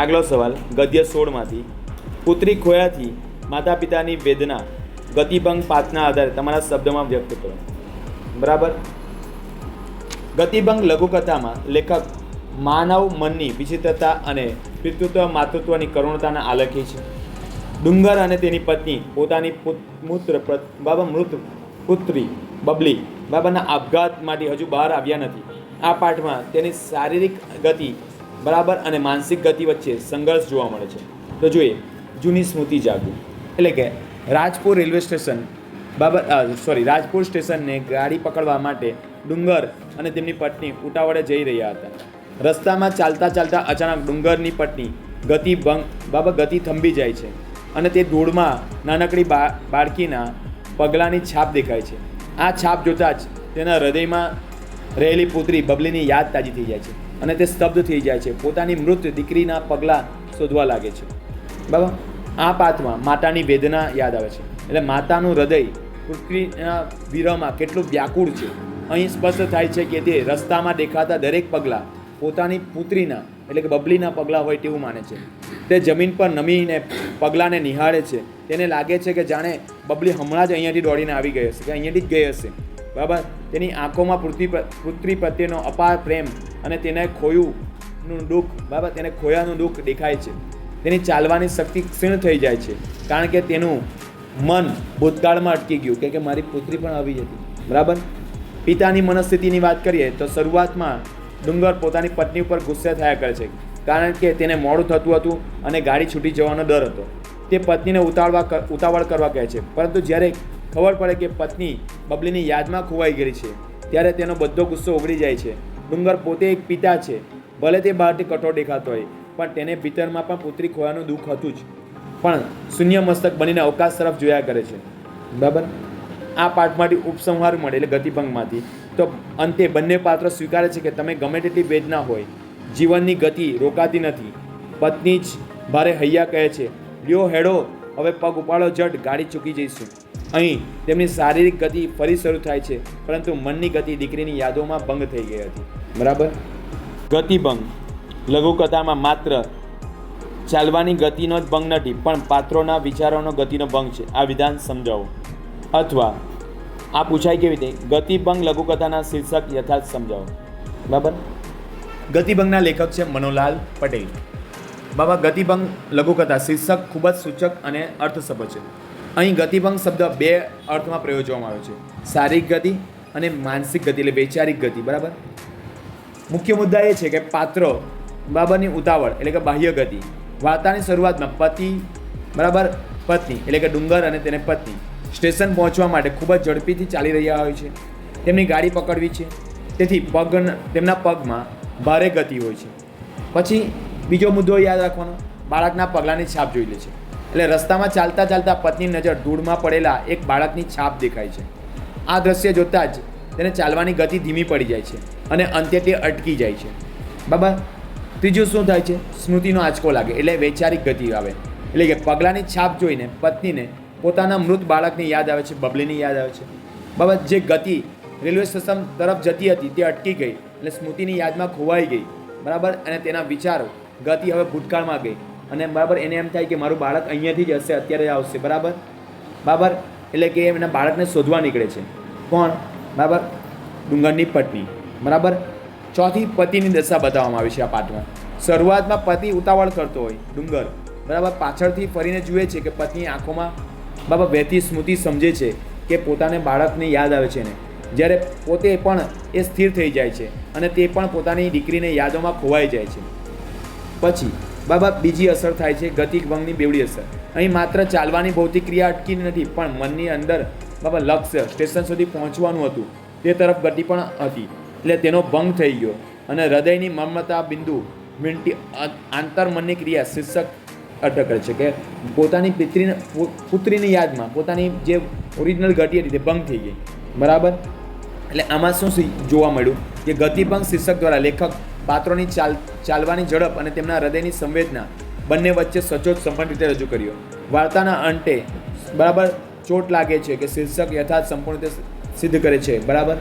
આગલો સવાલ ગદ્ય 16માંથી પુત્રી ખોયાથી માતા પિતાની વેદના ગતિભંગ પાઠના આધારે તમારા શબ્દમાં વ્યક્ત કરો. બરાબર. ગતિભંગ લઘુકથામાં લેખક માનવ મનની વિચિત્રતા અને પિતૃત્વ માતૃત્વની કરુણતાના આલેખી છે. ડુંગર અને તેની પત્ની પોતાની મૃત પુત્રી બબલી બાબાના આપઘાતમાંથી હજુ બહાર આવ્યા નથી. આ પાઠમાં તેની શારીરિક ગતિ બરાબર અને માનસિક ગતિ વચ્ચે સંઘર્ષ જોવા મળે છે. તો જોઈએ જૂની સ્મૃતિ જાગૃત. એટલે કે રાજપુર રેલવે સ્ટેશન રાજપુર સ્ટેશનને ગાડી પકડવા માટે ડુંગર અને તેમની પત્ની ઉતાવળે જઈ રહ્યા હતા. રસ્તામાં ચાલતા ચાલતા અચાનક ડુંગરની પત્ની ગતિ થંભી જાય છે અને તે ધૂળમાં નાનકડી બાળકીના પગલાંની છાપ દેખાય છે. આ છાપ જોતાં જ તેના હૃદયમાં રહેલી પુત્રી બબલીની યાદ તાજી થઈ જાય છે અને તે સ્તબ્ધ થઈ જાય છે. પોતાની મૃત દીકરીના પગલાં શોધવા લાગે છે. બરાબર. આ પાઠમાં માતાની વેદના યાદ આવે છે. એટલે માતાનું હૃદય પુત્રીના વિરહમાં કેટલું વ્યાકુળ છે. અહીં સ્પષ્ટ થાય છે કે તે રસ્તામાં દેખાતા દરેક પગલાં પોતાની પુત્રીના એટલે કે બબલીના પગલાં હોય તેવું માને છે. તે જમીન પર નમીને પગલાંને નિહાળે છે. તેને લાગે છે કે જાણે બબલી હમણાં જ અહીંયાથી દોડીને આવી ગઈ હશે કે અહીંયાથી જ ગઈ હશે. બરાબર. તેની આંખોમાં પુત્રી પ્રત્યેનો અપાર પ્રેમ અને તેને ખોયાનું દુઃખ દેખાય છે. તેની ચાલવાની શક્તિ ક્ષીણ થઈ જાય છે કારણ કે તેનું મન ભૂતકાળમાં અટકી ગયું કે મારી પુત્રી પણ આવી હતી. બરાબર. પિતાની મનસ્થિતિની વાત કરીએ તો શરૂઆતમાં ડુંગર પોતાની પત્ની ઉપર ગુસ્સે થયા કરે છે કારણ કે તેને મોડું થતું હતું અને ગાડી છૂટી જવાનો ડર હતો. તે પત્નીને ઉતાવળ કરવા કહે છે, પરંતુ જ્યારે ખબર પડે કે પત્ની બબલીની યાદમાં ખોવાઈ ગઈ છે ત્યારે તેનો બધો ગુસ્સો ઓગળી જાય છે. ડુંગર પોતે એક પિતા છે. ભલે તે બહારથી કઠોર દેખાતો હોય પણ તેને ભીતરમાં પણ પુત્રી ખોવાનું દુઃખ હતું જ. પણ શૂન્ય મસ્તક બનીને અવકાશ તરફ જોયા કરે છે. બરાબર. આ પાઠમાંથી ઉપસંહાર મળે એટલે ગતિભંગમાંથી તો અંતે બંને પાત્રો સ્વીકારે છે કે તમે ગમે તેટલી વેદના હોય, જીવનની ગતિ રોકાતી નથી. પત્ની જ ભારે હૈયા કહે છે, લ્યો હેડો, હવે પગ ઉપાડો, જટ ગાડી ચૂકી જઈશું. અહીં તેમની શારીરિક ગતિ ફરી શરૂ થાય છે, પરંતુ મનની ગતિ દીકરીની યાદોમાં ભંગ થઈ ગઈ હતી. બરાબર. ગતિભંગ લઘુકથામાં માત્ર ચાલવાની ગતિનો જ ભંગ નથી પણ પાત્રોના વિચારોનો ગતિનો ભંગ છે. આ વિધાન સમજાવો. અથવા આ પૂછાય કેવી રીતે, ગતિભંગ લઘુકથાના શીર્ષક યથાર્થ સમજાવો. બરાબર. ગતિભંગના લેખક છે મનોલાલ પટેલ. બાબા ગતિભંગ લઘુકથા શીર્ષક ખૂબ જ સૂચક અને અર્થસભર છે. અહીં ગતિભંગ શબ્દ બે અર્થમાં પ્રયોજવામાં આવ્યો છે, શારીરિક ગતિ અને માનસિક ગતિ એટલે વૈચારિક ગતિ. બરાબર. મુખ્ય મુદ્દા એ છે કે પાત્રો બાબરની ઉતાવળ એટલે કે બાહ્ય ગતિ. વાર્તાની શરૂઆતમાં પત્ની એટલે કે ડુંગર અને તેને પત્ની સ્ટેશન પહોંચવા માટે ખૂબ જ ઝડપીથી ચાલી રહ્યા હોય છે. તેમની ગાડી પકડવી છે, તેથી તેમના પગમાં ભારે ગતિ હોય છે. પછી બીજો મુદ્દો યાદ રાખવાનો, બાળકના પગલાંની છાપ જોઈ લે છે. એટલે રસ્તામાં ચાલતા ચાલતા પત્નીની નજર ધૂળમાં પડેલા એક બાળકની છાપ દેખાય છે. આ દ્રશ્ય જોતાં જ તેને ચાલવાની ગતિ ધીમી પડી જાય છે અને અંતે તે અટકી જાય છે. બરાબર. ત્રીજું શું થાય છે, સ્મૃતિનો આંચકો લાગે એટલે વૈચારિક ગતિ આવે. એટલે કે પગલાંની છાપ જોઈને પત્નીને પોતાના મૃત બાળકની યાદ આવે છે, બબલીની યાદ આવે છે. બાબત જે ગતિ રેલવે સ્ટેશન તરફ જતી હતી તે અટકી ગઈ એટલે સ્મૃતિની યાદમાં ખોવાઈ ગઈ. બરાબર. અને તેના વિચારો ગતિ હવે ભૂતકાળમાં ગઈ અને બરાબર એને એમ થાય કે મારું બાળક અહીંયાથી જ હશે, અત્યારે આવશે. બરાબર. એટલે કે એના બાળકને શોધવા નીકળે છે. કોણ? બરાબર. ડુંગરની પત્ની. બરાબર. ચોથી પતિની દશા બતાવવામાં આવી છે આ પાઠમાં. શરૂઆતમાં પતિ ઉતાવળ કરતો હોય ડુંગર, બરાબર, પાછળથી ફરીને જુએ છે કે પત્ની આંખોમાં વહેતી સ્મૃતિ સમજે છે કે પોતાને બાળકની યાદ આવે છે ને, જ્યારે પોતે પણ એ સ્થિર થઈ જાય છે અને તે પણ પોતાની દીકરીને યાદોમાં ખોવાઈ જાય છે. પછી બીજી અસર થાય છે ગતિભંગની બેવડી અસર. અહીં માત્ર ચાલવાની ભૌતિક ક્રિયા અટકી નથી પણ મનની અંદર લક્ષ્ય સ્ટેશન સુધી પહોંચવાનું હતું તે તરફ ગતિ પણ હતી. એટલે તેનો ભંગ થઈ ગયો અને હૃદયની મમતા બિંદુ આંતરમનની ક્રિયા શીર્ષક અટકે છે કે પોતાની પુત્રીની યાદમાં પોતાની જે ઓરિજિનલ ગતિ હતી તે ભંગ થઈ ગઈ. બરાબર. એટલે આમાં શું જોવા મળ્યું કે ગતિભંગ શીર્ષક દ્વારા લેખક પાત્રોની ચાલવાની ઝડપ અને તેમના હૃદયની સંવેદના બંને વચ્ચે સચોટ સંબંધ રીતે રજૂ કર્યો. વાર્તાના અંતે ચોટ લાગે છે કે શીર્ષક યથાર્થ સંપૂર્ણ રીતે સિદ્ધ કરે છે. બરાબર.